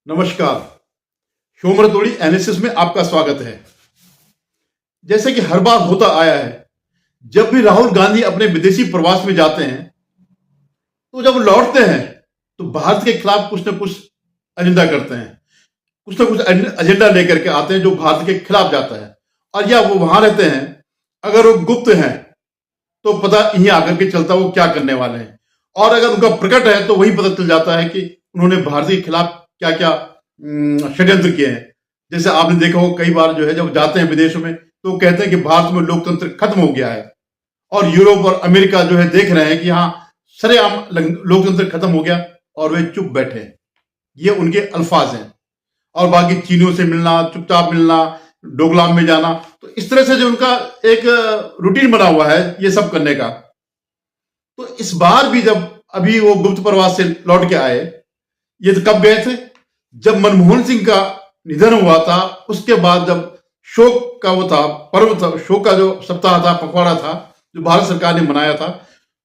नमस्कार। शोमरतोड़ी एनालिसिस में आपका स्वागत है। जैसे कि हर बार होता आया है, जब भी राहुल गांधी अपने विदेशी प्रवास में जाते हैं तो जब लौटते हैं तो भारत के खिलाफ कुछ ना कुछ एजेंडा करते हैं, कुछ ना कुछ एजेंडा लेकर के आते हैं जो भारत के खिलाफ जाता है। और या वो वहां रहते हैं, अगर वो गुप्त हैं तो पता यहीं आकर के चलता वो क्या करने वाले हैं, और अगर उनका प्रकट है तो वही पता चल जाता है कि उन्होंने भारत के खिलाफ क्या क्या षड्यंत्र किए हैं। जैसे आपने देखा हो कई बार जो है जब जाते हैं विदेशों में तो कहते हैं कि भारत में लोकतंत्र खत्म हो गया है, और यूरोप और अमेरिका जो है देख रहे हैं कि हाँ सरेआम लोकतंत्र खत्म हो गया और वे चुप बैठे। ये उनके अल्फाज हैं। और बाकी चीनियों से मिलना, चुपचाप मिलना, डोकलाम में जाना, तो इस तरह से जो उनका एक रूटीन बना हुआ है ये सब करने का। तो इस बार भी जब अभी वो गुप्त प्रवास से लौट के आए, ये तो कब गए थे? जब मनमोहन सिंह का निधन हुआ था, उसके बाद जब शोक का वो था पर्व था, शोक का जो सप्ताह था, पखवाड़ा था जो भारत सरकार ने मनाया था,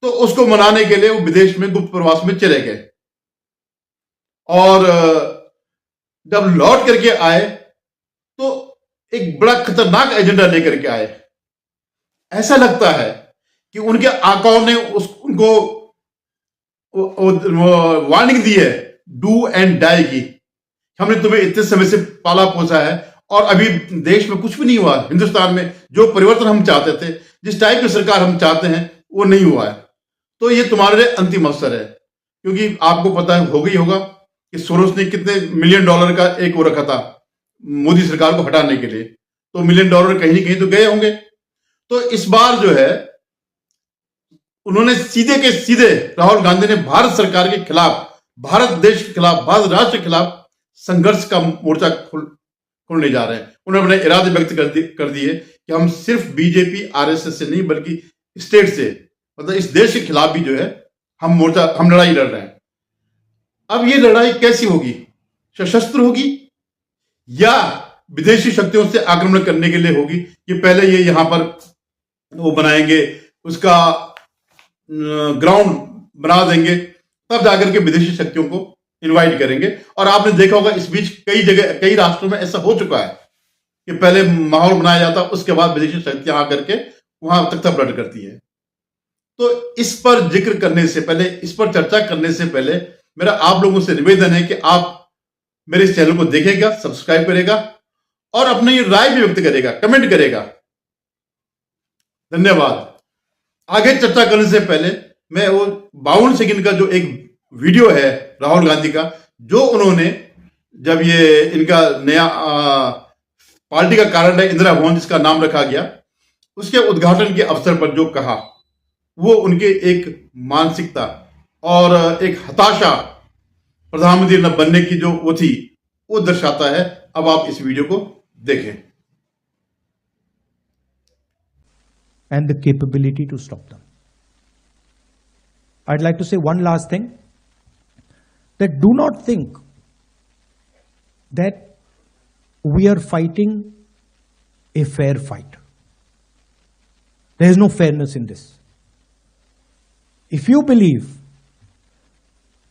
तो उसको मनाने के लिए वो विदेश में गुप्त प्रवास में चले गए। और जब लौट करके आए तो एक बड़ा खतरनाक एजेंडा लेकर के आए। ऐसा लगता है कि उनके आकाओं ने उनको वार्निंग दी है, डू एंड डाई की। हमने तुम्हें इतने समय से पाला पोसा है और अभी देश में कुछ भी नहीं हुआ। हिंदुस्तान में जो परिवर्तन हम चाहते थे, जिस टाइप की सरकार हम चाहते हैं, वो नहीं हुआ है। तो ये तुम्हारे लिए अंतिम अवसर है। क्योंकि आपको पता हो गई होगा कि सोरोस ने कितने $1 मिलियन का एक वो रखा था मोदी सरकार को हटाने के लिए, तो $1 मिलियन कहीं ना कहीं तो गए होंगे। तो इस बार जो है उन्होंने सीधे के सीधे राहुल गांधी ने भारत सरकार के खिलाफ, भारत देश के खिलाफ, भारत राष्ट्र के खिलाफ संघर्ष का मोर्चा खोलने जा रहे हैं। उन्होंने अपने इरादे व्यक्त कर दिए कि हम सिर्फ बीजेपी आरएसएस से नहीं बल्कि स्टेट से, मतलब इस देश के खिलाफ भी जो है हम लड़ाई लड़ रहे हैं। अब ये लड़ाई कैसी होगी? सशस्त्र होगी या विदेशी शक्तियों से आक्रमण करने के लिए होगी कि पहले ये यहां पर वो बनाएंगे, उसका ग्राउंड बना देंगे, तब जाकर के विदेशी शक्तियों को इनवाइट करेंगे। और आपने देखा होगा इस बीच कई जगह, कई राष्ट्रों में ऐसा हो चुका है कि पहले माहौल बनाया जाता, उसके बाद विदेशी शक्तियां आकर के वहां तख्तापलट करती है। तो इस पर जिक्र करने से पहले, इस पर चर्चा करने से पहले मेरा आप लोगों से निवेदन है कि आप मेरे इस चैनल को देखेगा, सब्सक्राइब करेगा और अपनी राय भी व्यक्त करेगा, कमेंट करेगा। धन्यवाद। आगे चर्चा करने से पहले मैं वो 52 सेकंड का जो एक वीडियो है राहुल गांधी का, जो उन्होंने जब ये इनका नया पार्टी का कारण है इंदिरा भवन जिसका नाम रखा गया, उसके उद्घाटन के अवसर पर जो कहा, वो उनके एक मानसिकता और एक हताशा प्रधानमंत्री न बनने की जो वो थी, वो दर्शाता है। अब आप इस वीडियो को देखें। And the capability to stop them. I'd like to say one last thing, that do not think that we are fighting a fair fight. There is no fairness in this. If you believe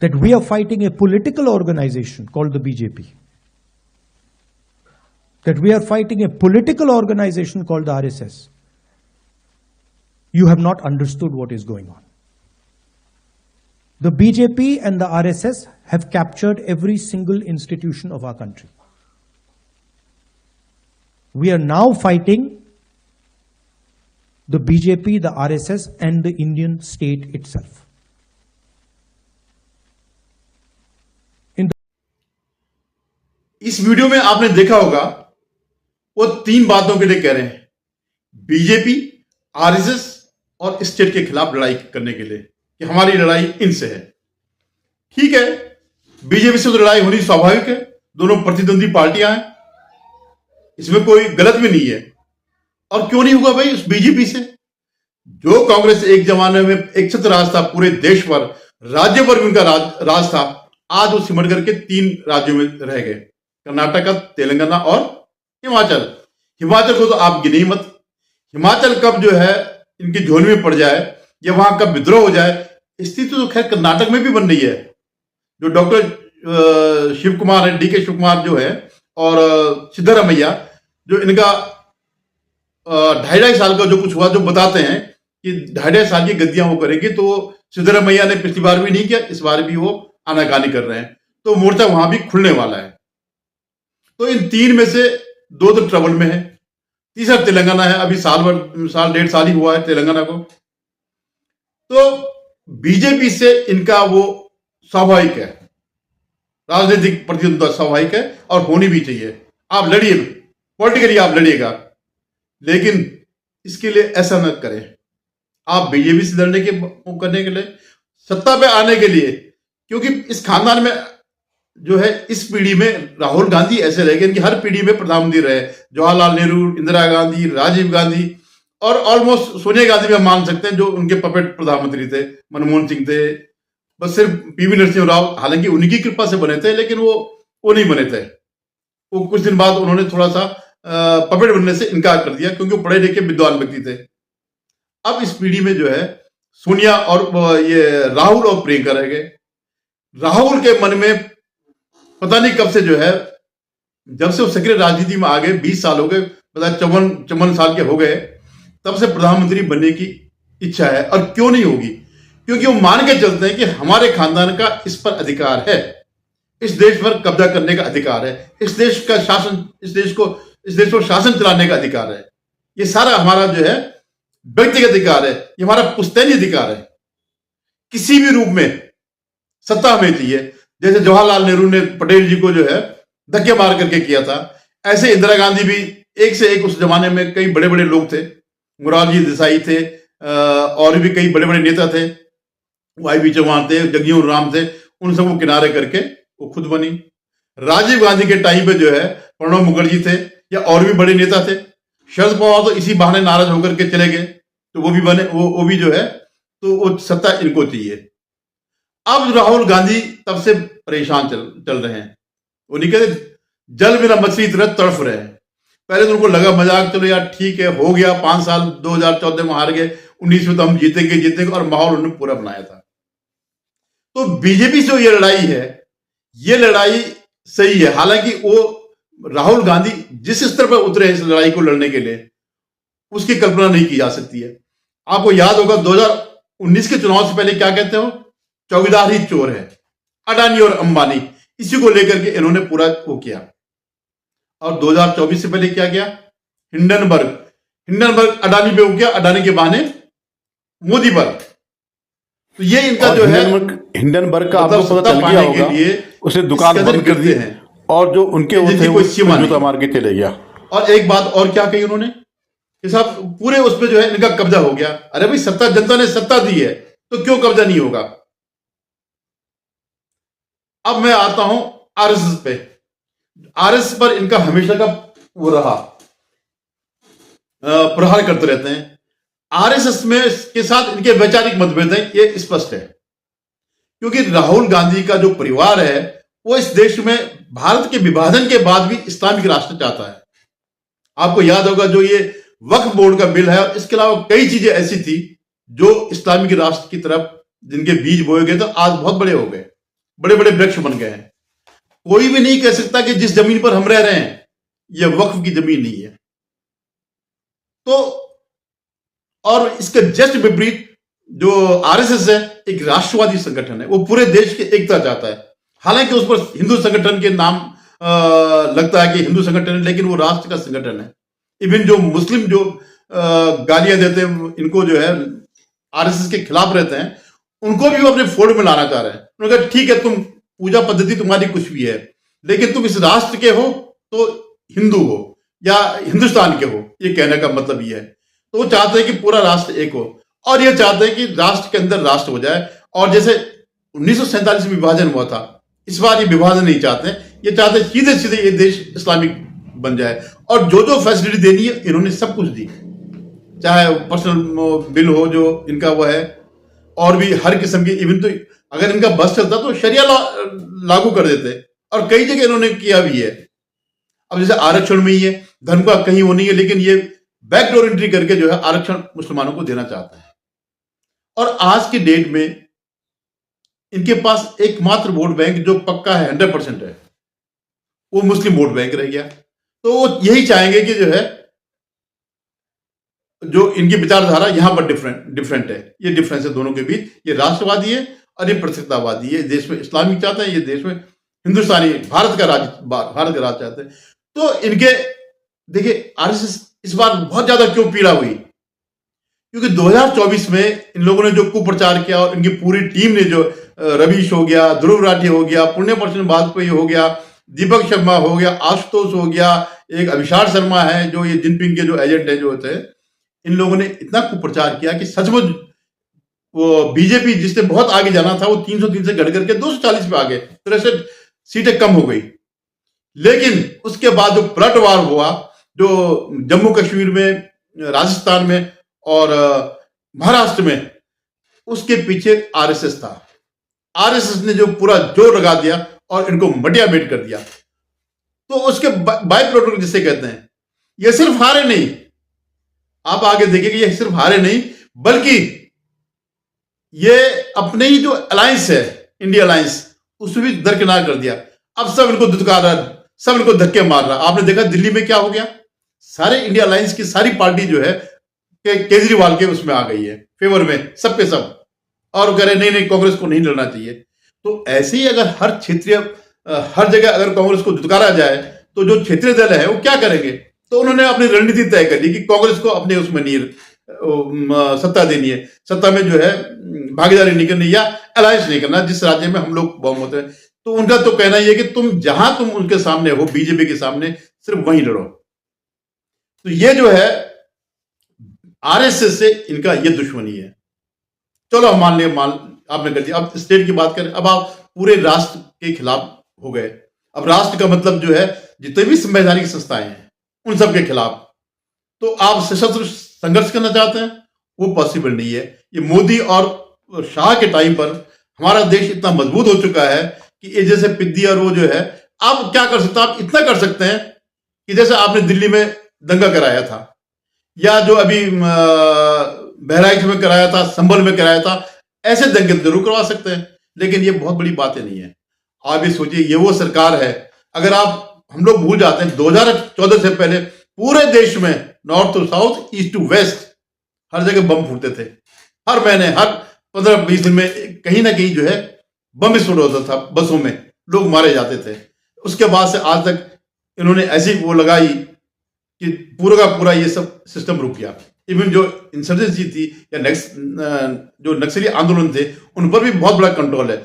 that we are fighting a political organization called the BJP, that we are fighting a political organization called the RSS, you have not understood what is going on. The BJP and the RSS have captured every single institution of our country. We are now fighting the BJP, the RSS, and the Indian state itself. इस video में आपने देखा होगा वो 3 बातों के लिए कह रहे हैं, बीजेपी, आरएसएस और स्टेट के खिलाफ लड़ाई करने के लिए, कि हमारी लड़ाई इनसे है। ठीक है, बीजेपी से तो लड़ाई होनी स्वाभाविक है, दोनों प्रतिद्वंदी पार्टियां हैं, इसमें कोई गलत भी नहीं है। और क्यों नहीं होगा भाई उस बीजेपी से? जो कांग्रेस एक जमाने में एक छत्र राज था पूरे देश पर, राज्य पर भी उनका राज था, आज वो सिमट करके 3 राज्यों में रह गए, कर्नाटक, तेलंगाना और हिमाचल। हिमाचल को तो आप गिने ही मत। हिमाचल कब जो है इनकी झोली में पड़ जाए या वहां कब विद्रोह हो जाए, स्थिति तो खैर कर्नाटक में भी बन रही है। जो डॉक्टर शिव कुमार है, डीके शिव कुमार जो है, और सिद्धरामैया, जो इनका 2.5 साल का जो कुछ हुआ, जो बताते हैं कि 2.5 साल की गद्दियां वो करेगी, तो सिद्धरामैया ने पिछली बार भी नहीं किया, इस बार भी वो आनाकानी कर रहे हैं, तो मोर्चा वहां भी खुलने वाला है। तो इन 3 में से 2 तो ट्रबल में है, तीसरा तेलंगाना है। अभी साल 1.5 साल ही हुआ है तेलंगाना को। तो बीजेपी से इनका वो स्वाभाविक है, राजनीतिक प्रतिद्वंद्विता स्वाभाविक है और होनी भी चाहिए। आप लड़िए, पॉलिटिकली आप लड़िएगा, लेकिन इसके लिए ऐसा न करें। आप बीजेपी से लड़ने के करने के लिए, सत्ता पे आने के लिए, क्योंकि इस खानदान में जो है, इस पीढ़ी में राहुल गांधी ऐसे रह गए, इनकी हर पीढ़ी में प्रधानमंत्री रहे, जवाहरलाल नेहरू, इंदिरा गांधी, राजीव गांधी, और ऑलमोस्ट सोनिया गांधी भी हम मान सकते हैं, जो उनके पपेट प्रधानमंत्री थे, मनमोहन सिंह थे, बस सिर्फ पीवी नरसिंह राव हालांकि उनकी कृपा से बने थे, लेकिन वो नहीं बने थे। वो कुछ दिन बाद उन्होंने थोड़ा सा पपेट बनने से इनकार कर दिया, क्योंकि वो पढ़े लिखे विद्वान व्यक्ति थे। अब इस पीढ़ी में जो है सोनिया और ये राहुल और प्रियंका रह गए। राहुल के मन में पता नहीं कब से जो है, जब से वो सक्रिय राजनीति में आ गए, 20 साल हो गए, पता 54 साल के हो गए, तब से प्रधानमंत्री बनने की इच्छा है। और क्यों नहीं होगी? क्योंकि वो मान के चलते हैं कि हमारे खानदान का इस पर अधिकार है, इस देश पर कब्जा करने का अधिकार है, इस देश का शासन, इस देश को शासन चलाने का अधिकार है। ये सारा हमारा जो है व्यक्तिगत अधिकार है, ये हमारा पुश्तैनी अधिकार है। किसी भी रूप में सत्ता हमें चाहिए। जैसे जवाहरलाल नेहरू ने पटेल जी को जो है धक्के मार करके किया था, ऐसे इंदिरा गांधी भी एक से एक, उस जमाने में कई बड़े बड़े लोग थे, मोरारजी देसाई थे, और भी कई बड़े बड़े नेता थे, वाई चौहान थे, जगजीवन राम थे, उन सबको किनारे करके वो खुद बनी। राजीव गांधी के टाइम पे जो है प्रणब मुखर्जी थे, या और भी बड़े नेता थे। शरद पवार तो इसी बहाने नाराज होकर के चले गए, तो वो भी बने, वो भी जो है, तो वो सत्ता इनको चाहिए। अब राहुल गांधी तब से परेशान चल रहे हैं। वो नहीं कहते जल बिना मछली तरह तड़फ रहे हैं। पहले तो उनको लगा मजाक, चलो यार ठीक है, हो गया, 5 साल 2014 में हार गए, 19 में तो हम जीतेंगे, और माहौल उन्होंने पूरा बनाया था। तो बीजेपी से ये लड़ाई है, ये लड़ाई सही है। हालांकि वो राहुल गांधी जिस स्तर पर उतरे इस लड़ाई को लड़ने के लिए, उसकी कल्पना नहीं की जा सकती है। आपको याद होगा 2019 के चुनाव से पहले क्या कहते हो, चौकीदार ही चोर है, अडानी और अंबानी, इसी को लेकर के इन्होंने पूरा वो किया। और 2024 से पहले क्या किया, हिंडनबर्ग अडानी पे हो गया, अडानी के बहाने मोदी पर। तो ये इनका जो है हिंडनबर्ग का आपको पता चल गया होगा, उसने दुकान बंद कर दी है, और जो उनके वो थे वो जूता मार के चले गया। और एक बात और क्या कही उन्होंने कि साहब पूरे उस पे जो है इनका कब्जा हो गया। अरे भाई, सत्ता जनता ने सत्ता दी है, तो क्यों कब्जा नहीं होगा? अब मैं आता हूं आरएसएस पे। आरएसएस पर इनका हमेशा का वो रहा, प्रहार करते रहते हैं। आरएसएस में के साथ इनके वैचारिक मतभेद हैं, ये स्पष्ट है। क्योंकि राहुल गांधी का जो परिवार है, वो इस देश में भारत के विभाजन के बाद भी इस्लामिक राष्ट्र चाहता है। आपको याद होगा जो ये वक्फ बोर्ड का बिल है, और इसके अलावा कई चीजें ऐसी थी जो इस्लामिक राष्ट्र की तरफ जिनके बीज बोए गए, तो आज बहुत बड़े हो गए, बड़े बड़े वृक्ष बन गए हैं। कोई भी नहीं कह सकता कि जिस जमीन पर हम रह रहे हैं यह वक्फ की जमीन नहीं है। तो और इसके जस्ट विपरीत जो आरएसएस है, एक राष्ट्रवादी संगठन है, वो पूरे देश की एकता चाहता है। हालांकि उस पर हिंदू संगठन के नाम लगता है कि हिंदू संगठन है, लेकिन वो राष्ट्र का संगठन है। इवन जो मुस्लिम जो गालियां देते हैं इनको, जो है आरएसएस के खिलाफ रहते हैं, उनको भी वो अपने फोल्ड में लाना चाह रहे हैं। उन्होंने कहा ठीक है, तुम पूजा पद्धति तुम्हारी कुछ भी है, लेकिन तुम इस राष्ट्र के हो तो हिंदू हो या हिंदुस्तान के हो, ये कहने का मतलब ये है। तो वो चाहते हैं कि पूरा राष्ट्र एक हो, और ये चाहते हैं कि राष्ट्र के अंदर राष्ट्र हो जाए। और जैसे 1947 में विभाजन हुआ था, इस बार ये विभाजन नहीं चाहते, ये चाहते हैं सीधे सीधे ये देश इस्लामिक बन जाए। और जो जो फैसिलिटी देनी है इन्होंने सब कुछ दी, चाहे पर्सनल बिल हो जो इनका वो है, और भी हर किस्म की, इवन तो अगर इनका बस चलता तो शरिया लागू कर देते, और कई जगह इन्होंने किया भी है। अब जैसे आरक्षण में ही है, धर्म का कहीं वो नहीं है, लेकिन ये बैकडोर एंट्री करके जो है आरक्षण मुसलमानों को देना चाहता है। और आज की डेट में इनके पास एकमात्र वोट बैंक जो पक्का है 100% है, वो मुस्लिम वोट बैंक रह गया। तो वो यही चाहेंगे कि जो है, जो इनकी विचारधारा यहां पर डिफरेंट है, ये डिफरेंस है दोनों के बीच। ये राष्ट्रवादी है और ये प्रत्यक्षतावादी है। देश में इस्लामिक चाहते हैं, ये देश में हिंदुस्तानी भारत का राज चाहते हैं। तो इनके देखिए आरएसएस इस बार बहुत ज्यादा क्यों पीड़ा हुई, क्योंकि 2024 में इन लोगों ने जो कुप्रचार किया और इनकी पूरी टीम ने जो रवीश हो गया, ध्रुव राठी हो गया, पुण्य प्रश्न वाजपेयी हो गया, दीपक शर्मा हो गया, आशुतोष हो गया, एक अभिषार शर्मा है जो ये जिनपिंग के जो एजेंट है जो होते हैं, इन लोगों ने इतना कुप्रचार किया कि सचमुच वो बीजेपी जिसने बहुत आगे जाना था वो 303 से घट करके 240 पे आ गए, 63 सीटें कम हो गई। लेकिन उसके बाद जो पलटवार हुआ, जो जम्मू कश्मीर में, राजस्थान में और महाराष्ट्र में, उसके पीछे आरएसएस था। आरएसएस ने जो पूरा जोर लगा दिया और इनको मटिया मेट कर दिया। तो उसके बाय प्रोडक्ट जिसे कहते हैं, ये सिर्फ हारे नहीं, आप आगे देखिए, ये सिर्फ हारे नहीं बल्कि ये अपने ही जो अलायंस है, इंडिया अलायंस, उसमें भी दरकिनार कर दिया। अब सब इनको धुतकार रहा, सब इनको धक्के मार रहा। आपने देखा दिल्ली में क्या हो गया, सारे इंडिया अलायंस की सारी पार्टी जो है केजरीवाल के उसमें आ गई है, फेवर में, सब पे सब, और कह रहे नहीं नहीं कांग्रेस को नहीं लड़ना चाहिए। तो ऐसे ही अगर हर क्षेत्रीय हर जगह अगर कांग्रेस को धुतकारा जाए तो जो क्षेत्रीय दल है वो क्या करेंगे। तो उन्होंने अपनी रणनीति तय कर ली कि कांग्रेस को अपने उसमें नहीं सत्ता देनी है, सत्ता में जो है भागीदारी नहीं करनी या अलायंस नहीं करना जिस राज्य में हम लोग बहुमत है। तो उनका तो कहना यह है कि तुम उनके सामने हो, बीजेपी के सामने, सिर्फ वहीं लड़ो। तो ये जो है आरएसएस से इनका ये दुश्मनी है। चलो हम मान लिया, आपने कर दिया। अब स्टेट की बात करें, अब आप पूरे राष्ट्र के खिलाफ हो गए। अब राष्ट्र का मतलब जो है जितने भी संवैधानिक संस्थाएं हैं उन सब के खिलाफ। तो आप सशस्त्र संघर्ष करना चाहते हैं, वो पॉसिबल नहीं है। ये मोदी और शाह के टाइम पर हमारा देश इतना मजबूत हो चुका है कि ये जैसे पिद्दी और वो जो है, आप क्या कर सकते हैं, आप इतना कर सकते हैं कि जैसे आपने दिल्ली में दंगा कराया था, या जो अभी बहराइच में कराया था, संभल में कराया था, ऐसे दंगे जरूर करवा सकते हैं। लेकिन ये बहुत बड़ी बातें नहीं है। आप ये सोचिए, ये वो सरकार है, अगर हम लोग भूल जाते हैं 2014 से पहले पूरे देश में north to south, east to west, हर जगह बम फूटते थे। हर महीने, हर 15-20 दिन में कहीं ना कहीं जो है बम विस्फोट होता था, बसों में लोग मारे जाते थे। उसके बाद से आज तक इन्होंने ऐसी वो लगाई कि पूरा का पूरा ये सब सिस्टम रुक गया। इवन जो इंसर्जेंसी थी या जो नक्सली आंदोलन थे, उन पर भी बहुत बड़ा कंट्रोल है।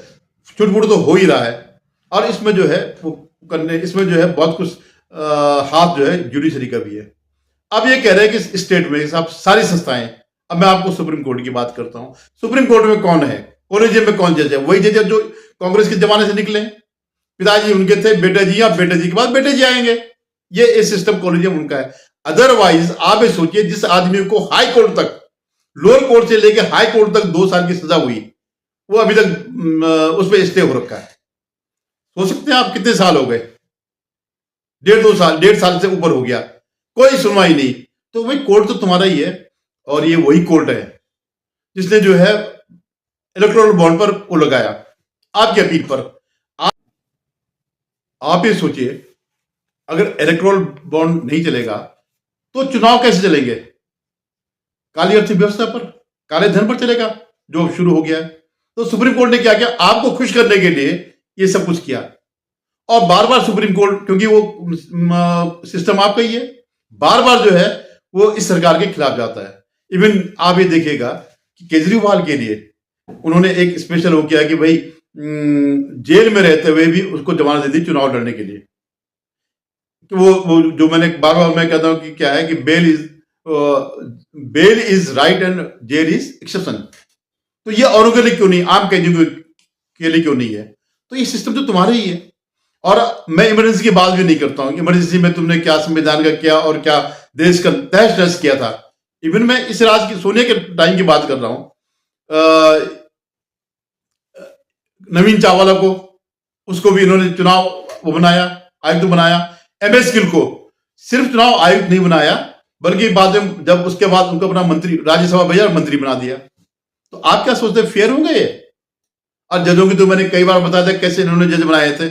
छुटपुट तो हो ही रहा है, और इसमें जो है वो इसमें जो है बहुत कुछ हाथ जो है जुडिशरी का भी है। अब ये कह रहे हैं कि स्टेट में सब सारी संस्थाएं, अब मैं आपको सुप्रीम कोर्ट की बात करता हूं। सुप्रीम कोर्ट में कौन है, कॉलेजियम में कौन जज है? वही जज जो कांग्रेस के जमाने से निकले। पिताजी उनके थे, बेटा जी, या बेटे जी के बाद बेटे जी आएंगे। ये सिस्टम कॉलेजियम उनका है। अदरवाइज आप ये सोचिए, जिस आदमी को हाई कोर्ट तक, लोअर कोर्ट से लेकर हाई कोर्ट तक 2 साल की सजा हुई, वो अभी तक उस पर स्टे हो रखा है। सोच सकते हैं आप कितने साल हो गए? 1.5 साल से ऊपर हो गया, कोई सुनवाई नहीं। तो भाई कोर्ट तो तुम्हारा ही है, और ये वही कोर्ट है जिसने जो है इलेक्टोरल बॉन्ड पर वो लगाया आपकी अपील पर। आप ये सोचिए, अगर इलेक्टोरल बॉन्ड नहीं चलेगा तो चुनाव कैसे चलेंगे? काली अर्थव्यवस्था पर, काले धन पर चलेगा, जो शुरू हो गया है। तो सुप्रीम कोर्ट ने क्या किया? आपको खुश करने के लिए ये सब कुछ किया। और बार बार सुप्रीम कोर्ट, क्योंकि वो सिस्टम आपका ही है, बार बार जो है वो इस सरकार के खिलाफ जाता है। इवन आप ये देखिएगा कि केजरीवाल के लिए उन्होंने एक स्पेशल वो किया कि भाई जेल में रहते हुए भी उसको जमानत दे दी चुनाव लड़ने के लिए। कि वो जो मैंने बार बार मैं कहता हूं कि क्या है कि bell is right and jail is exception. तो ये औरों के लिए क्यों नहीं, आम कैदियों के लिए क्यों नहीं है? तो ये सिस्टम तो तुम्हारा ही है। और मैं इमरजेंसी की बात भी नहीं करता हूं, इमरजेंसी में तुमने क्या संविधान का किया और क्या देश का तहस नहस किया था। इवन मैं इस राज की, सोनिया के टाइम की बात कर रहा हूं। नवीन चावला को, उसको भी इन्होंने चुनाव वो बनाया, आयुक्त बनाया। एमएस गिल को सिर्फ चुनाव आयुक्त नहीं बनाया, बल्कि बाद में जब उसके बाद उनको अपना मंत्री, राज्यसभा भेजा और मंत्री बना दिया। तो आप क्या सोचते हैं, फेयर होंगे ये? और जजों की तो मैंने कई बार बताया था कैसे इन्होंने जज बनाए थे।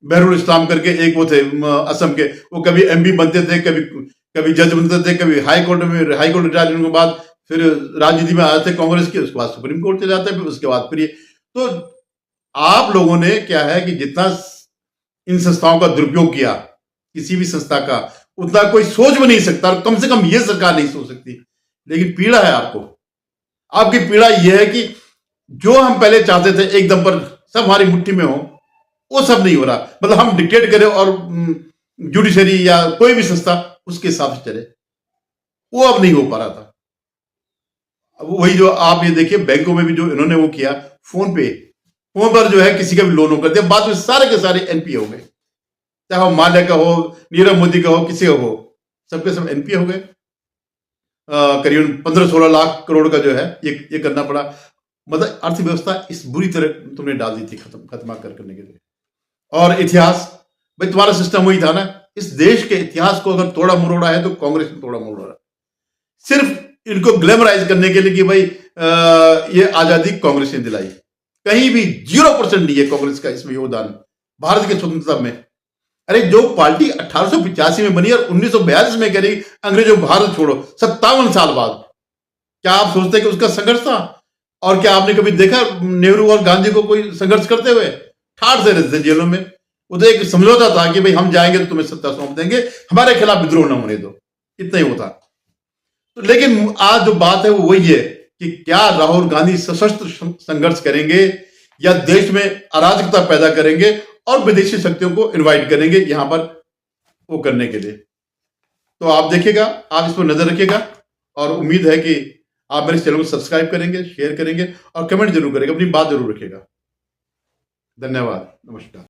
बहरुल इस्लाम करके एक वो थे असम के, वो कभी एमपी बनते थे, कभी जज बनते थे, कभी हाई कोर्ट रिटायर होने के बाद फिर राजनीति में आए थे कांग्रेस के, उसके बाद सुप्रीम कोर्ट चले जाते हैं, फिर उसके बाद फिर ये। तो आप लोगों ने क्या है कि जितना इन संस्थाओं का दुरुपयोग किया, किसी भी संस्था का, उतना कोई सोच भी नहीं सकता, और कम से कम ये सरकार नहीं सोच सकती। लेकिन पीड़ा है आपको, आपकी पीड़ा यह है कि जो हम पहले चाहते थे एकदम पर सब हमारी मुट्ठी में हो, वो सब नहीं हो रहा। मतलब हम डिक्टेट करें और जुडिशरी या कोई भी संस्था उसके हिसाब से चले, वो अब नहीं हो पा रहा था। अब वही जो आप ये देखिए बैंकों में भी जो इन्होंने वो किया, फोन पर जो है किसी का भी लोन हो कर दिया, बाद में सारे के सारे एनपीए हो गए, चाहे वो माल्या का हो, नीरव मोदी का हो, किसी का हो, सबके सब एनपीए हो गए। करीबन 15-16 लाख करोड़ का जो है ये करना पड़ा। मतलब अर्थव्यवस्था इस बुरी तरह तुमने डाल दी थी खत्म करने के लिए। और इतिहास, भाई तुम्हारा सिस्टम वही था ना, इस देश के इतिहास को अगर तोड़ा मरोड़ा है तो कांग्रेस ने तोड़ा मरोड़ा, सिर्फ इनको ग्लैमराइज करने के लिए कि भाई ये आजादी कांग्रेस ने दिलाई। कहीं भी 0% नहीं है कांग्रेस का इसमें योगदान भारत की स्वतंत्रता में। अरे जो पार्टी 1885 में बनी और 1942 में करी अंग्रेजों भारत छोड़ो, 57 साल बाद, क्या आप सोचते हैं कि उसका संघर्ष था? और क्या आपने कभी देखा नेहरू और गांधी को कोई संघर्ष करते हुए? ठाठ से रहते थे जेलों में। वो तो एक समझौता था कि भाई हम जाएंगे तो तुम्हें सत्ता सौंप देंगे, हमारे खिलाफ विद्रोह न होने दो, इतना ही होता। तो लेकिन आज जो बात है वो वही है कि क्या राहुल गांधी सशस्त्र संघर्ष करेंगे या देश में अराजकता पैदा करेंगे और विदेशी शक्तियों को इनवाइट करेंगे यहां पर वो करने के लिए। तो आप देखिएगा, आप इस पर नजर रखिएगा, और उम्मीद है कि आप मेरे चैनल को सब्सक्राइब करेंगे, शेयर करेंगे और कमेंट जरूर करेंगे, अपनी बात जरूर रखिएगा। धन्यवाद, नमस्कार।